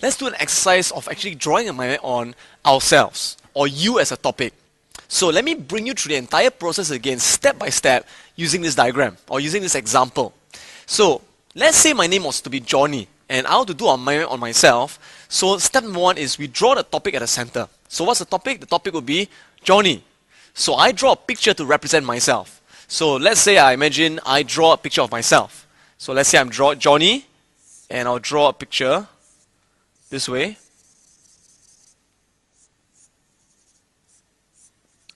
let's do an exercise of actually drawing a mind on ourselves, or you as a topic. So let me bring you through the entire process again, step by step, using this diagram, or using this example. So, let's say my name was to be Johnny, and I want to do a mind on myself. So step number one is we draw the topic at the center. So what's the topic? The topic would be Johnny. So I draw a picture to represent myself. So let's say I imagine I draw a picture of myself. So let's say I'm Johnny, and I'll draw a picture this way.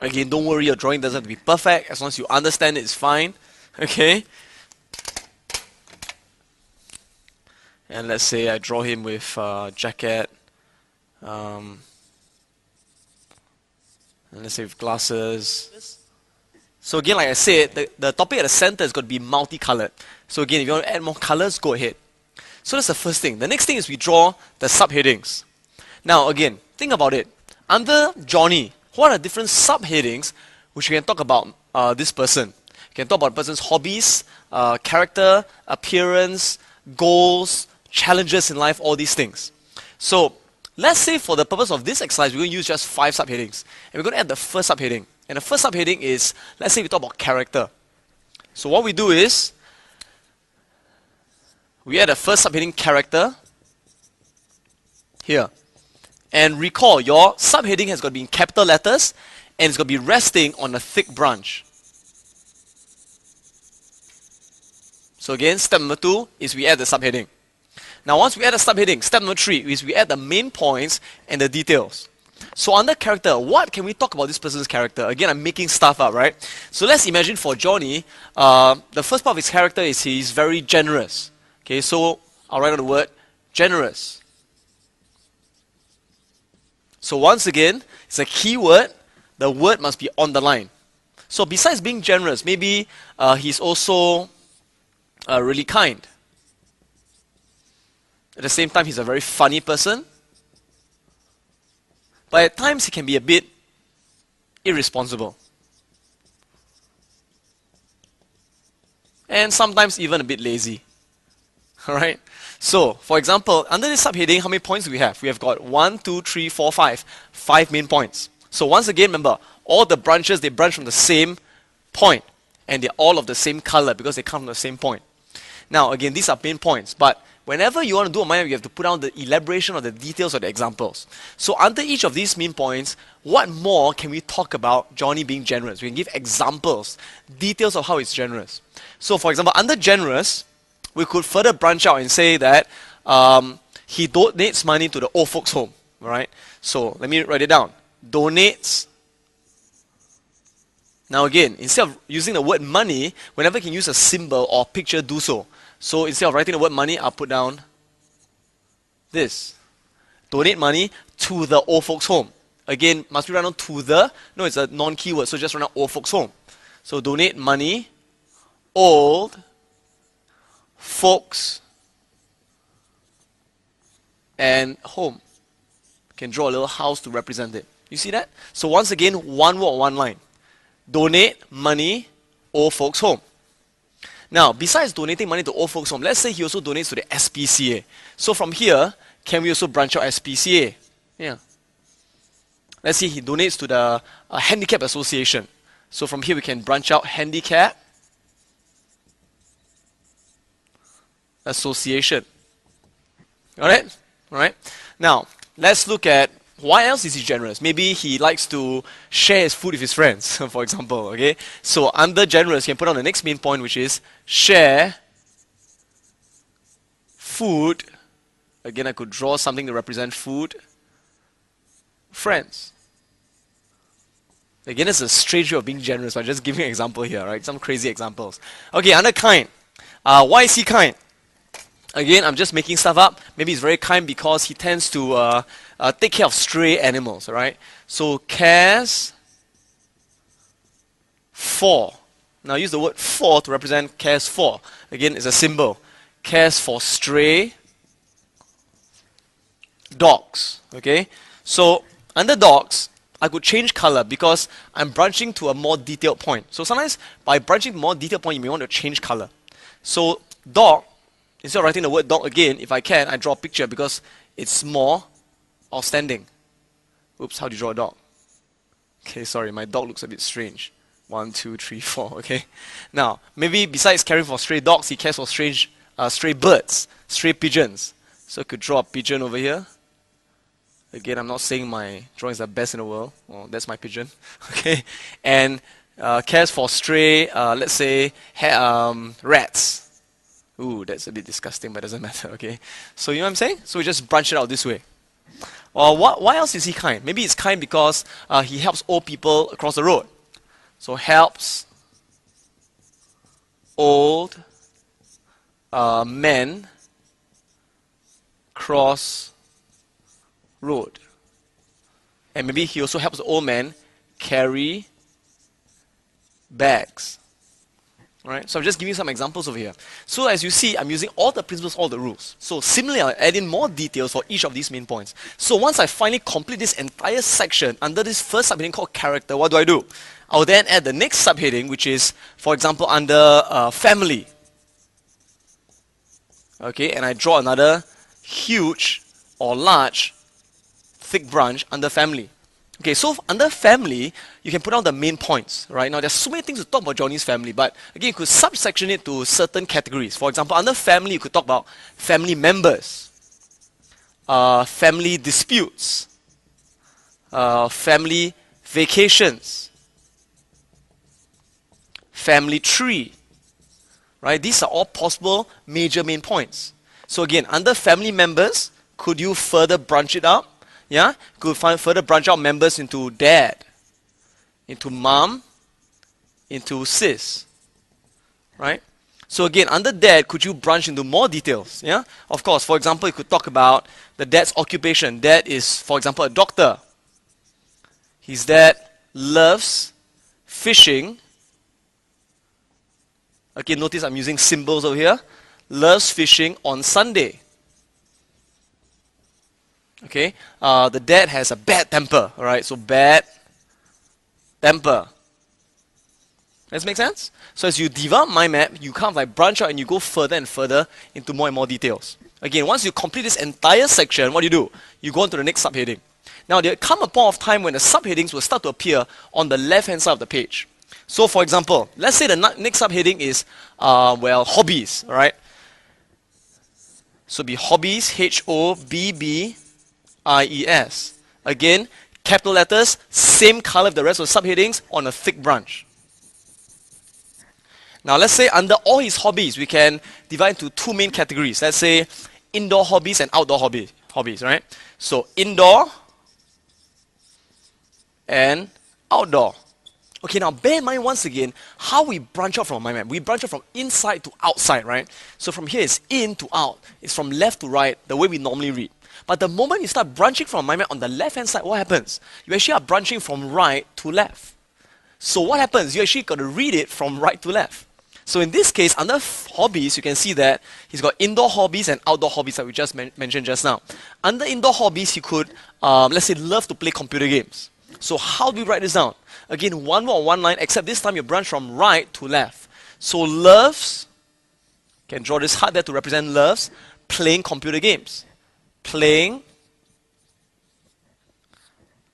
Again, don't worry, your drawing doesn't have to be perfect. As long as you understand it, it's fine. Okay? And let's say I draw him with jacket. And let's say with glasses. So again, like I said, the topic at the center is going to be multicolored. So again, if you want to add more colors, go ahead. So that's the first thing. The next thing is we draw the subheadings. Now again, think about it. Under Johnny, what are different subheadings which we can talk about this person? You can talk about a person's hobbies, character, appearance, goals, challenges in life, all these things. So let's say for the purpose of this exercise, we're going to use just 5 subheadings. And we're going to add the first subheading. And the first subheading is, let's say we talk about character. So what we do is, we add the first subheading, character, here. And recall, your subheading has got to be in capital letters, and it's going to be resting on a thick branch. So again, step number 2 is we add the subheading. Now once we add a subheading, step number 3 is we add the main points and the details. So under character, what can we talk about this person's character? Again, I'm making stuff up, right? So let's imagine for Johnny, the first part of his character is he's very generous. Okay, so I'll write on the word generous. So once again, it's a key word. The word must be on the line. So besides being generous, maybe he's also really kind. At the same time, he's a very funny person. But at times, he can be a bit irresponsible. And sometimes even a bit lazy. Alright? So, for example, under this subheading, how many points do we have? We have got 1, 2, 3, 4, 5. 5 main points. So once again, remember, all the branches, they branch from the same point. And they're all of the same color because they come from the same point. Now, again, these are main points. But whenever you want to do a mind map, you have to put down the elaboration of the details of the examples. So under each of these main points, what more can we talk about Johnny being generous? We can give examples, details of how he's generous. So for example, under generous, we could further branch out and say that he donates money to the old folks home. Right? So let me write it down. Donates. Now again, instead of using the word money, whenever you can use a symbol or picture, do so. So instead of writing the word money, I'll put down this. Donate money to the old folks home. Again, must we write down to the? No, it's a non-keyword, so just write down old folks home. So donate money, old folks, and home. You can draw a little house to represent it. You see that? So once again, one word, one line. Donate money, old folks home. Now, besides donating money to old folks home, let's say he also donates to the SPCA. So from here, can we also branch out SPCA? Yeah. Let's say he donates to the Handicap Association. So from here, we can branch out Handicap Association. Alright? Alright. Now, let's look at why else is he generous? Maybe he likes to share his food with his friends, for example. Okay, so under generous, you can put on the next main point, which is share food. Again, I could draw something to represent food. Friends. Again, it's a strange way of being generous. I'm just giving an example here, right? Some crazy examples. Okay, under kind. Why is he kind? Again, I'm just making stuff up. Maybe he's very kind because he tends to take care of stray animals, right? So, cares for. Now, use the word for to represent cares for. Again, it's a symbol. Cares for stray dogs, okay? So, under dogs, I could change color because I'm branching to a more detailed point. So, sometimes by branching to a more detailed point, you may want to change color. So, dog, instead of writing the word dog again, if I can, I draw a picture because it's more outstanding. Oops, how do you draw a dog? Okay, sorry, my dog looks a bit strange. 1, 2, 3, 4, okay? Now, maybe besides caring for stray dogs, he cares for stray birds, stray pigeons. So I could draw a pigeon over here. Again, I'm not saying my drawings are best in the world. Well, that's my pigeon, okay? And cares for stray, let's say, rats. Ooh, that's a bit disgusting, but doesn't matter, okay? So you know what I'm saying? So we just branch it out this way. Or why else is he kind? Maybe it's kind because he helps old people across the road. So helps old men cross road. And maybe he also helps the old man carry bags. Alright, so I'm just giving you some examples over here. So as you see, I'm using all the principles, all the rules. So similarly, I'll add in more details for each of these main points. So once I finally complete this entire section under this first subheading called character, what do? I'll then add the next subheading, which is, for example, under family. Okay, and I draw another huge or large thick branch under family. Okay, so under family, you can put down the main points, right? Now, there's so many things to talk about Johnny's family, but again, you could subsection it to certain categories. For example, under family, you could talk about family members, family disputes, family vacations, family tree, right? These are all possible major main points. So again, under family members, could you further branch it out? Yeah, could further branch out members into dad, into mom, into sis, right? So again, under dad, could you branch into more details? Yeah, of course. For example, you could talk about the dad's occupation. Dad is, for example, a doctor. His dad loves fishing. Okay, notice I'm using symbols over here. Loves fishing on Sunday. Okay, the dad has a bad temper, alright, so bad temper. Does this make sense? So as you develop mind map, you kind of like branch out and you go further and further into more and more details. Again, once you complete this entire section, what do? You go on to the next subheading. Now, there come a point of time when the subheadings will start to appear on the left-hand side of the page. So, for example, let's say the next subheading is, well, hobbies, alright? So, be hobbies, H-O-B-B-I-E-S. Again, capital letters, same color of the rest of the subheadings on a thick branch. Now, let's say under all his hobbies, we can divide into two main categories. Let's say indoor hobbies and outdoor hobbies, right? So, indoor and outdoor. Okay, now bear in mind once again how we branch out from a mind map. We branch out from inside to outside, right? So from here it's in to out. It's from left to right, the way we normally read. But the moment you start branching from a mind map on the left-hand side, what happens? You actually are branching from right to left. So what happens? You actually got to read it from right to left. So in this case, under hobbies, you can see that he's got indoor hobbies and outdoor hobbies that we just mentioned just now. Under indoor hobbies, he could, let's say, love to play computer games. So how do we write this down? Again, one word or one line, except this time you branch from right to left. So loves, can draw this heart there to represent loves, playing computer games. Playing,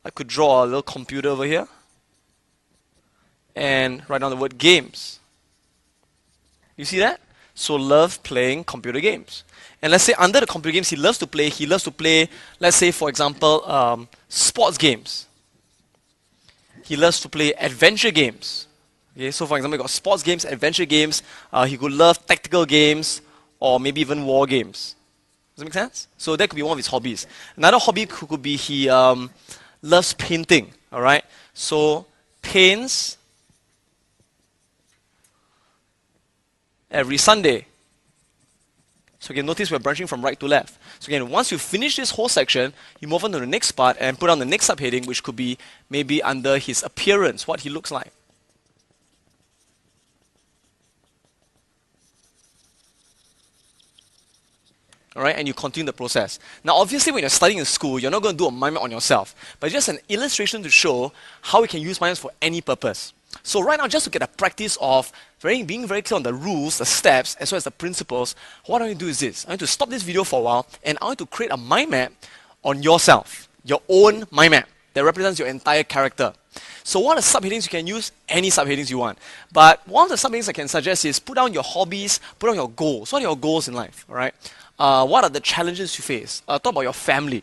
I could draw a little computer over here and write down the word games. You see that? So love playing computer games. And let's say under the computer games he loves to play, let's say for example, sports games. He loves to play adventure games. Okay, so for example, you got sports games, adventure games. He could love tactical games or maybe even war games. Does that make sense? So that could be one of his hobbies. Another hobby could be he loves painting. All right. So paints every Sunday. So again, notice we're branching from right to left. So again, once you finish this whole section, you move on to the next part and put on the next subheading, which could be maybe under his appearance, what he looks like. alright, and you continue the process. Now, obviously, when you're studying in school, you're not going to do a mind map on yourself, but just an illustration to show how we can use mind maps for any purpose. So right now, just to get a practice of being very clear on the rules, the steps, as well as the principles, what I want to do is this. I want to stop this video for a while, and I want to create a mind map on yourself, your own mind map that represents your entire character. So what are the subheadings you can use? Any subheadings you want. But one of the subheadings I can suggest is put down your hobbies, put down your goals. What are your goals in life, all right? What are the challenges you face? Talk about your family.